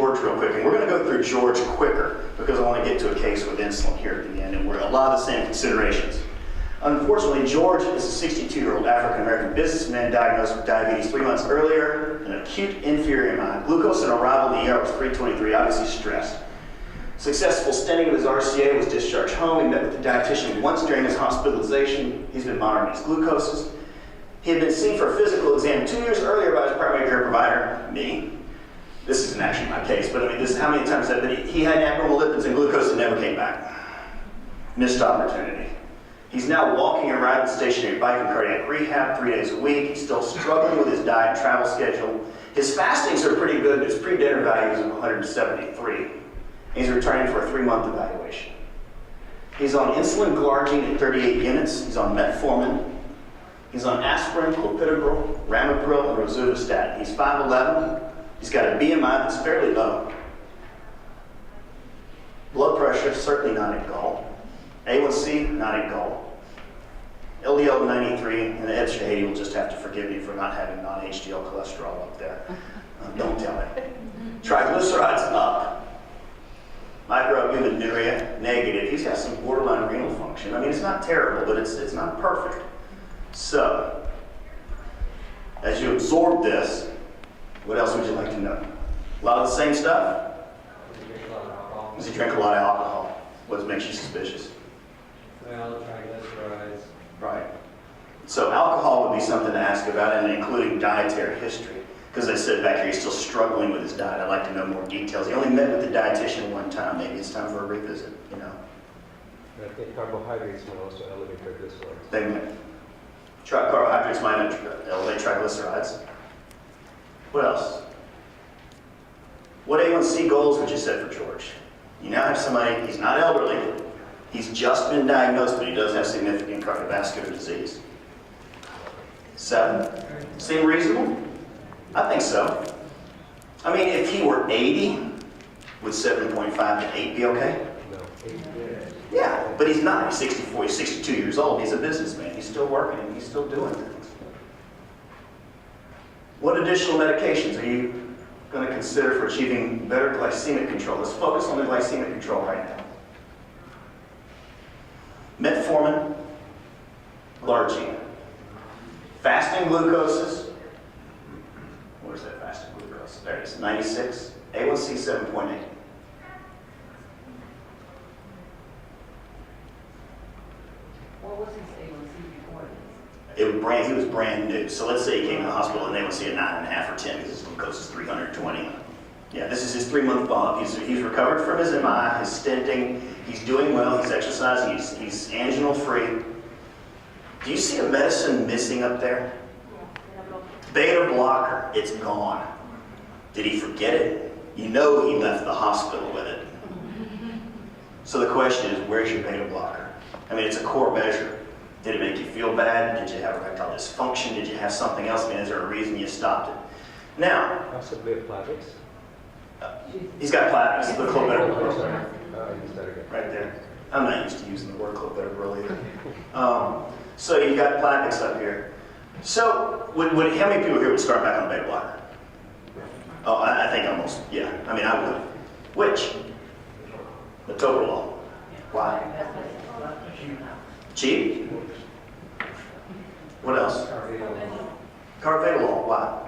George real quick, and we're going to go through George quicker because I want to get to a case with insulin here at the end, and we're a lot of the same considerations. Unfortunately, George is a 62-year-old African-American businessman diagnosed with diabetes 3 months earlier, an acute inferior amount. Glucose on arrival in the ER was 323, obviously stressed. Successful stenting of his RCA, was discharged home. He met with the dietitian once during his hospitalization. He's been monitoring his glucoses. He had been seen for a physical exam 2 years earlier by his primary care provider, me. This isn't actually my case, but I mean, this is how many times that he had abnormal lipids and glucose and never came back. Missed opportunity. He's now walking and riding stationary bike in cardiac rehab 3 days a week. He's still struggling with his diet and travel schedule. His fastings are pretty good. His pre-dinner value is of 173. He's returning for a 3-month evaluation. He's on insulin glargine at 38 units. He's on metformin. He's on aspirin, clopidogrel, ramipril, and rosuvastatin. He's 5'11". He's got a BMI that's fairly low. Blood pressure, certainly not at goal. A1C, not at goal. LDL 93, and the extra 80 will just have to forgive me for not having non-HDL cholesterol up there. Don't tell me. Triglycerides up. Microalbuminuria, negative. He's got some borderline renal function. I mean, it's not terrible, but it's not perfect. So, as you absorb this, what else would you like to know? A lot of the same stuff? Does he drink a lot of alcohol? What makes you suspicious? Well, triglycerides. Right. So alcohol would be something to ask about, and including dietary history. Because I said back here, he's still struggling with his diet. I'd like to know more details. He only met with the dietitian one time. Maybe it's time for a revisit, you know. I think carbohydrates may also elevate triglycerides. They may. Carbohydrates might elevate triglycerides. What else? What A1C goals would you set for George? You now have somebody, he's not elderly, he's just been diagnosed, but he does have significant cardiovascular disease. 7? Seem reasonable? I think so. I mean, if he were 80, would 7.5 to 8 be okay? No. Yeah, but he's not. He's 64, he's 62 years old. He's a businessman. He's still working and he's still doing things. What additional medications are you going to consider for achieving better glycemic control? Let's focus on the glycemic control right now. Metformin, glargine. Fasting glucoses. Where's that fasting glucose? There it is, 96. A1C 7.8. What was his A1C before this? He was brand new. So let's say he came to the hospital and they would see a 9.5 or 10 because his glucose is 320. Yeah, this is his 3-month follow-up. He's recovered from his MI, his stenting. He's doing well. He's exercising. He's anginal free. Do you see a medicine missing up there? Beta blocker. It's gone. Did he forget it? You know he left the hospital with it. So the question is, where's your beta blocker? I mean, it's a core measure. Did it make you feel bad? Did you have erectile dysfunction? Did you have something else? I mean, is there a reason you stopped it? Now, Possibly a Plavix. he's got Plavix. Look a little better. Use that again. Right there. I'm not used to using the word clopidogrel either. So you got Plavix up here. So, how many people here would start back on beta blocker? Oh, I think almost, yeah. I mean, I would. Which? Metoprolol. Why? Cheap? What else? Carvedilol. Why?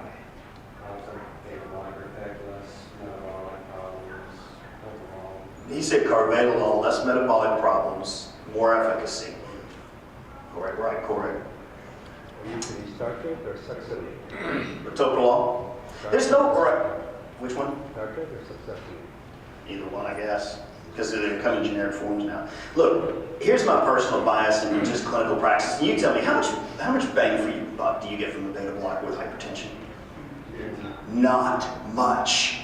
He said carvedilol, less metabolic problems, more efficacy. Correct, right, correct. Are you tartrate or succinate? Metoprolol. There's no, which one? Tartrate or succinate? Either one, I guess, because they come in generic forms now. Look, here's my personal bias in just clinical practice. You tell me, how much bang for your buck do you get from the beta blocker with hypertension? Not much.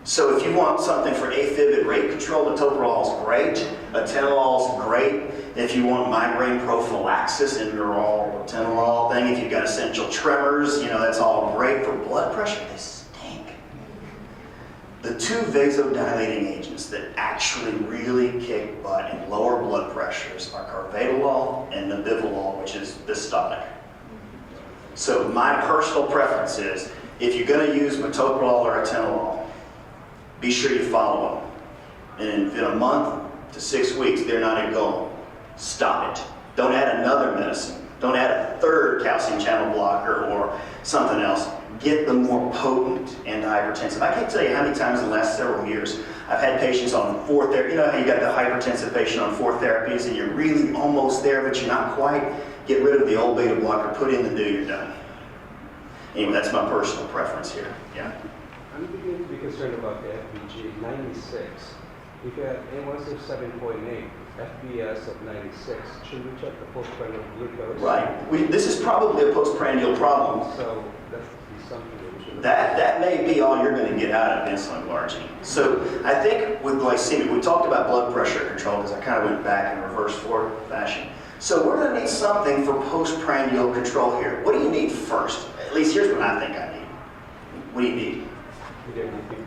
So if you want something for AFib and rate control, metoprolol is great. Atenolol is great. If you want migraine prophylaxis, Inderal, atenolol thing. If you've got essential tremors, that's all great. For blood pressure, they stink. The two vasodilating agents that actually really kick butt and lower blood pressures are carvedilol and nebivolol, which is Bistonic. So my personal preference is, if you're going to use metoprolol or atenolol, be sure you follow them. And in a month to 6 weeks, they're not at goal. Stop it. Don't add another medicine. Don't add a third calcium channel blocker or something else. Get the more potent antihypertensive. I can't tell you how many times in the last several years I've had patients on 4 therapies. You know how you got the hypertensive patient on 4 therapies and you're really almost there, but you're not quite? Get rid of the old beta blocker, put in the new, you're done. Anyway, that's my personal preference here. Yeah. I'm beginning to be concerned about the FBG 96. If you have A1C of 7.8, FBS of 96, should we check the postprandial glucose? Right. This is probably a postprandial problem. So that's something that we should. That may be all you're going to get out of insulin glargine. So I think with glycemic, we talked about blood pressure control because I kind of went back in reverse forward fashion. So we're going to need something for postprandial control here. What do you need first? At least here's what I think I need. What do you need? You get anything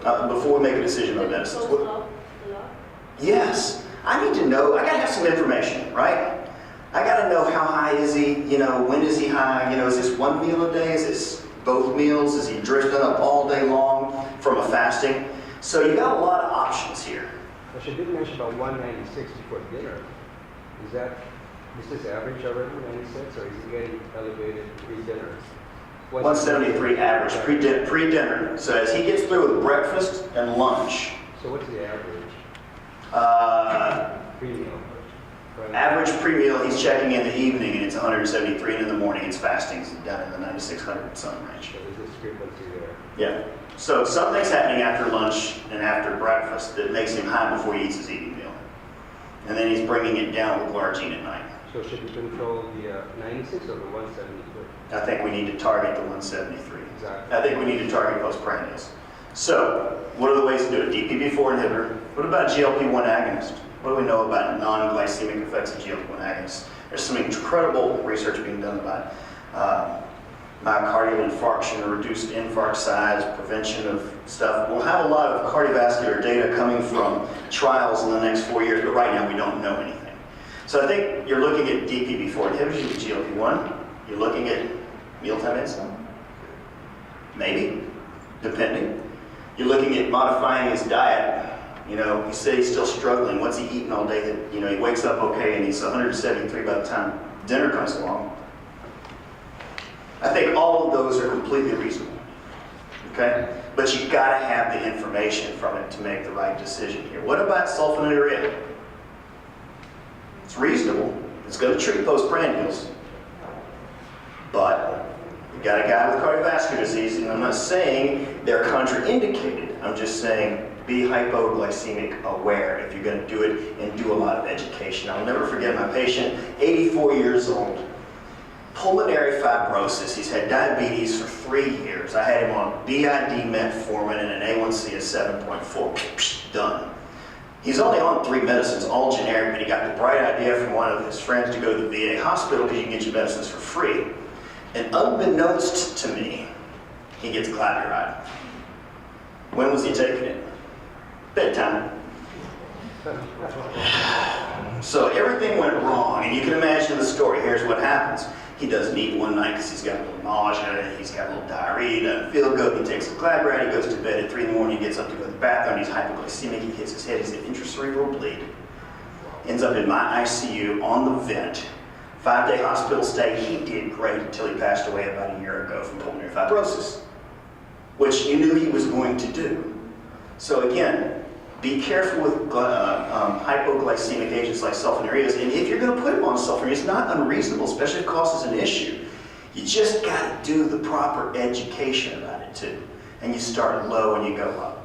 before? Before we make a decision on medicines. Yes. I need to know. I got to have some information, right? I got to know how high is he, when is he high? Is this one meal a day? Is this both meals? Is he drifting up all day long from a fasting? So you got a lot of options here. But she did mention about 196 before dinner. Is this average already, 96, or is he getting elevated pre-dinner? 173 average pre-dinner. So as he gets through with breakfast and lunch. So what's the average? Pre-meal. Average pre-meal, he's checking in the evening and it's 173, and in the morning it's fasting down in the 9600 some range. So there's discrepancy there. Yeah. So something's happening after lunch and after breakfast that makes him high before he eats his evening meal. And then he's bringing it down with glargine at night. So should we control the 96 or the 173? I think we need to target the 173. Exactly. I think we need to target postprandials. So, what are the ways to do it? DPP-4 inhibitor. What about GLP-1 agonist? What do we know about non-glycemic effects of GLP-1 agonists? There's some incredible research being done about myocardial infarction or reduced infarct size, prevention of stuff. We'll have a lot of cardiovascular data coming from trials in the next 4 years, but right now we don't know anything. So I think you're looking at DPP-4 inhibitors, GLP-1. You're looking at mealtime insulin. Maybe, depending. You're looking at modifying his diet. You say he's still struggling. What's he eating all day? That he wakes up okay and he's 173 by the time dinner comes along. I think all of those are completely reasonable. Okay? But you gotta have the information from it to make the right decision here. What about sulfonylurea? It's reasonable. It's going to treat postprandials. But you got a guy with cardiovascular disease, and I'm not saying they're contraindicated. I'm just saying be hypoglycemic aware if you're going to do it, and do a lot of education. I'll never forget my patient, 84 years old, pulmonary fibrosis. He's had diabetes for 3 years. I had him on BID metformin and an A1C of 7.4. Done. He's only on 3 medicines, all generic, but he got the bright idea from one of his friends to go to the VA hospital because you can get your medicines for free. And unbeknownst to me, he gets glyburide. When was he taking it? Bedtime. So everything went wrong, and you can imagine the story. Here's what happens. He doesn't eat one night because he's got a little nausea, he's got a little diarrhea, he doesn't feel good, he takes a glyburide, he goes to bed at 3 in the morning, he gets up to go to the bathroom, he's hypoglycemic, he hits his head, he's an intracerebral bleed. Ends up in my ICU on the vent. 5-day hospital stay. He did great until he passed away about a year ago from pulmonary fibrosis, which you knew he was going to do. So again, be careful with hypoglycemic agents like sulfonylureas, and if you're going to put him on sulfonylurea, it's not unreasonable, especially if cost is an issue. You just got to do the proper education about it too, and you start low and you go up.